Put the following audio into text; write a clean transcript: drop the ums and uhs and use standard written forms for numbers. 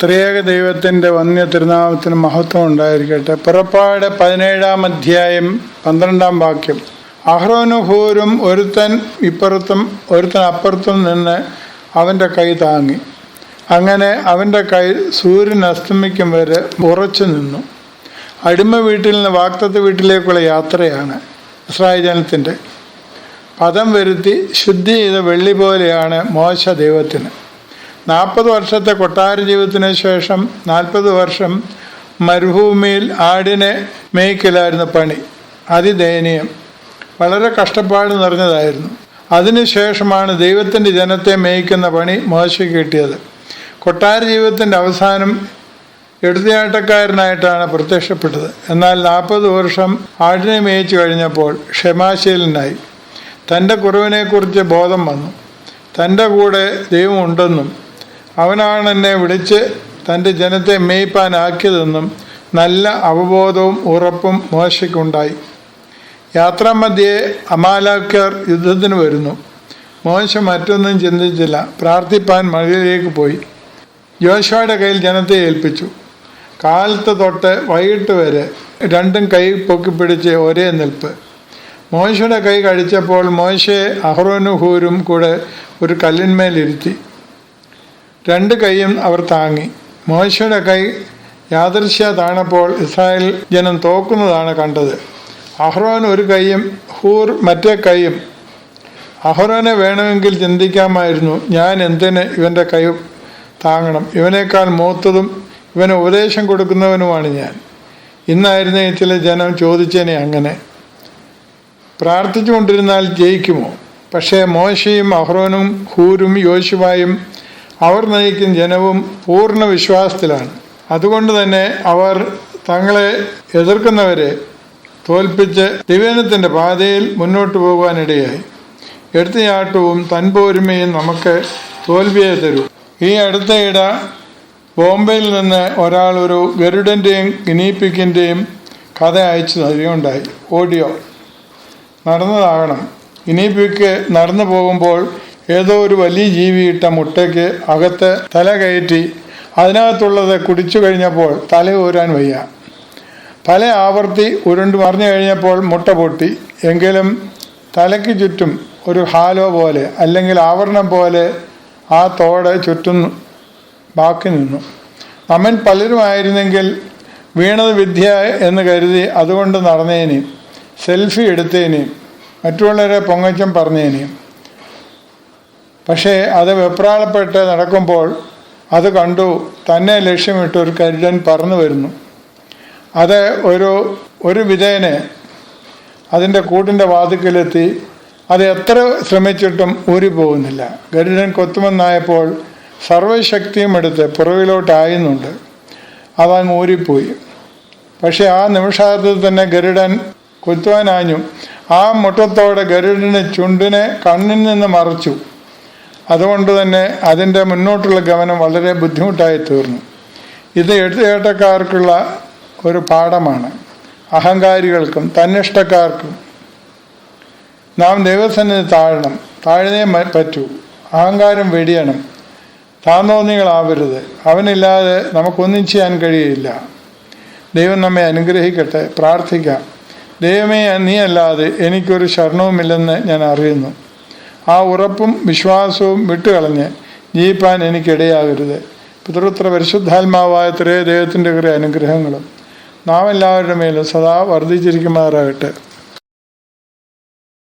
ത്രിയേക ദൈവത്തിൻ്റെ വന്യ തിരുനാമത്തിന് മഹത്വം ഉണ്ടായിരിക്കട്ടെ. പുറപ്പാട് 17-ാം അധ്യായം 12-ാം വാക്യം. അഹ്റോനും ഹൂരും ഒരുത്തൻ ഇപ്പുറത്തും ഒരുത്തൻ അപ്പുറത്തും നിന്ന് അവൻ്റെ കൈ താങ്ങി. അങ്ങനെ അവൻ്റെ കൈ സൂര്യൻ അസ്തമിക്കും വരെ ഉറച്ചു നിന്നു. അടിമ വീട്ടിൽ നിന്ന് വാഗ്ദത്ത വീട്ടിലേക്കുള്ള യാത്രയാണ് ഇസ്രായേൽ ജനത്തിൻ്റെ. പദം വരുത്തി ശുദ്ധി ചെയ്ത വെള്ളി പോലെയാണ് മോശ ദൈവത്തിന്. 40 വർഷത്തെ കൊട്ടാര ജീവിതത്തിന് ശേഷം 40 വർഷം മരുഭൂമിയിൽ ആടിനെ മേയ്ക്കലായിരുന്നു പണി. അതിദയനീയം, വളരെ കഷ്ടപ്പാട് നിറഞ്ഞതായിരുന്നു. അതിനുശേഷമാണ് ദൈവത്തിൻ്റെ ജനത്തെ മേയ്ക്കുന്ന പണി മോശയ്ക്ക് കിട്ടിയത്. കൊട്ടാര ജീവിതത്തിൻ്റെ അവസാനം എടുത്തുചാട്ടക്കാരനായിട്ടാണ് പ്രത്യക്ഷപ്പെട്ടത്. എന്നാൽ 40 വർഷം ആടിനെ മേയിച്ചു കഴിഞ്ഞപ്പോൾ ക്ഷമാശീലനായി. തൻ്റെ കുറവിനെക്കുറിച്ച് ബോധം വന്നു. തൻ്റെ കൂടെ ദൈവമുണ്ടെന്നും അവനാണ് എന്നെ വിളിച്ച് തൻ്റെ ജനത്തെ മേയ്പ്പാനാക്കിയതെന്നും നല്ല അവബോധവും ഉറപ്പും മോശയ്ക്കുണ്ടായി. യാത്രാമധ്യേ അമാലേക്യർ യുദ്ധത്തിന് വരുന്നു. മോശ മറ്റൊന്നും ചിന്തിച്ചില്ല. പ്രാർത്ഥിപ്പാൻ മലയിലേക്ക് പോയി. യോശുവയുടെ കയ്യിൽ ജനത്തെ ഏൽപ്പിച്ചു. കാലത്ത് തൊട്ട് വൈകിട്ട് വരെ രണ്ടും കൈ പൊക്കിപ്പിടിച്ച് ഒരേ നിൽപ്പ്. മോശയുടെ കൈ കടിച്ചപ്പോൾ മോശയെ അഹ്റോനും ഹൂരും കൂടെ ഒരു കല്ലിന്മേലിരുത്തി. 2 കൈയും അവർ താങ്ങി. മോശയുടെ കൈ യാദൃശ്യ താണപ്പോൾ ഇസ്രായേൽ ജനം തോക്കുന്നതാണ് കണ്ടത്. അഹ്റോൻ ഒരു കൈയും ഹൂർ മറ്റേ കൈയും. അഹ്റോനെ വേണമെങ്കിൽ ചിന്തിക്കാമായിരുന്നു, ഞാൻ എന്തിന് ഇവൻ്റെ കൈ താങ്ങണം? ഇവനേക്കാൾ മൂത്തതും ഇവന് ഉപദേശം കൊടുക്കുന്നവനുമാണ് ഞാൻ. ഇന്നായിരുന്നേ ചില ജനം ചോദിച്ചേനെ അങ്ങനെ. പ്രാർത്ഥിച്ചുകൊണ്ടിരുന്നാൽ ജയിക്കുമോ? പക്ഷേ മോശയും അഹ്റോനും ഹൂരും യോശുവയും അവർ നയിക്കുന്ന ജനവും പൂർണ്ണ വിശ്വാസത്തിലാണ്. അതുകൊണ്ട് തന്നെ അവർ തങ്ങളെ എതിർക്കുന്നവരെ തോൽപ്പിച്ച് ദിവ്യനത്തിൻ്റെ പാതയിൽ മുന്നോട്ട് പോകുവാനിടയായി. എടുത്തുചാട്ടവും തൻപോരുമയും നമുക്ക് തോൽവിയെ തരൂ. ഈ അടുത്തയിട ബോംബെയിൽ നിന്ന് ഒരാൾ ഒരു ഗരുഡൻ്റെയും ഗിനിപിഗിൻ്റെയും കഥ അയച്ചു തരികയുണ്ടായി. ഓഡിയോ നടന്നതാകണം. ഗിനിപിഗ് നടന്നു പോകുമ്പോൾ ഏതോ ഒരു വലിയ ജീവിയിട്ട മുട്ടയ്ക്ക് അകത്ത് തല കയറ്റി അതിനകത്തുള്ളത് കുടിച്ചു കഴിഞ്ഞപ്പോൾ തല ഊരാൻ വയ്യ. പല ആവർത്തി ഉരുണ്ട് മറിഞ്ഞു കഴിഞ്ഞപ്പോൾ മുട്ട പൊട്ടി. എങ്കിലും തലയ്ക്ക് ചുറ്റും ഒരു ഹാലോ പോലെ അല്ലെങ്കിൽ ആവരണം പോലെ ആ തോട് ചുറ്റും ബാക്കി നിന്നു. നമ്മൻ പലരുമായിരുന്നെങ്കിൽ വീണത് വിദ്യ എന്ന് കരുതി അതുകൊണ്ട് നടന്നേനെയും സെൽഫി എടുത്തേനെയും മറ്റുള്ളവരെ പൊങ്ങച്ചം പറഞ്ഞേനെയും. പക്ഷേ അത് വെപ്രാളപ്പെട്ട് നടക്കുമ്പോൾ അത് കണ്ടു തന്നെ ലക്ഷ്യമിട്ട് ഒരു കരുടൻ പറന്നു വരുന്നു. അത് ഒരു വിധേനെ അതിൻ്റെ കൂട്ടിൻ്റെ വാതിക്കലെത്തി. അത് എത്ര ശ്രമിച്ചിട്ടും ഊരിപ്പോകുന്നില്ല. ഗരുഡൻ കൊത്തുമെന്നായപ്പോൾ സർവശക്തിയും എടുത്ത് പുറകിലോട്ടായുന്നുണ്ട്. അതങ്ങ് ഊരിപ്പോയി. പക്ഷെ ആ നിമിഷാർത്ഥത്തിൽ തന്നെ ഗരുഡൻ കൊത്തുവാനാഞ്ഞു. ആ മുട്ടത്തോടെ ഗരുഡന് ചുണ്ടിനെ കണ്ണിൽ നിന്ന് മറച്ചു. അതുകൊണ്ട് തന്നെ അതിൻ്റെ മുന്നോട്ടുള്ള ഗമനം വളരെ ബുദ്ധിമുട്ടായി തീർന്നു. ഇത് എടുത്തുചാട്ടക്കാർക്കുള്ള ഒരു പാഠമാണ്. അഹങ്കാരികൾക്കും തന്നിഷ്ടക്കാർക്കും നാം ദൈവസന്നിധി താഴ്ന്നേ പറ്റൂ. അഹങ്കാരം വെടിയണം. താന്തോന്നികളാവരുത്. അവനില്ലാതെ നമുക്കൊന്നും ചെയ്യാൻ കഴിയില്ല. ദൈവം നമ്മെ അനുഗ്രഹിക്കട്ടെ. പ്രാർത്ഥിക്കാം. ദൈവമേ, നീ അല്ലാതെ എനിക്കൊരു ശരണവുമില്ലെന്ന് ഞാൻ അറിയുന്നു. ആ ഉറപ്പും വിശ്വാസവും വിട്ടുകളഞ്ഞ് ജീവിപ്പാൻ എനിക്കിടയാകരുത്. പിതൃത്ര പരിശുദ്ധാത്മാവായ ത്രേയ ദൈവത്തിൻ്റെ കുറേ അനുഗ്രഹങ്ങളും നാം എല്ലാവരുടെ മേലും സദാ വർദ്ധിച്ചിരിക്കുമാറാകട്ടെ.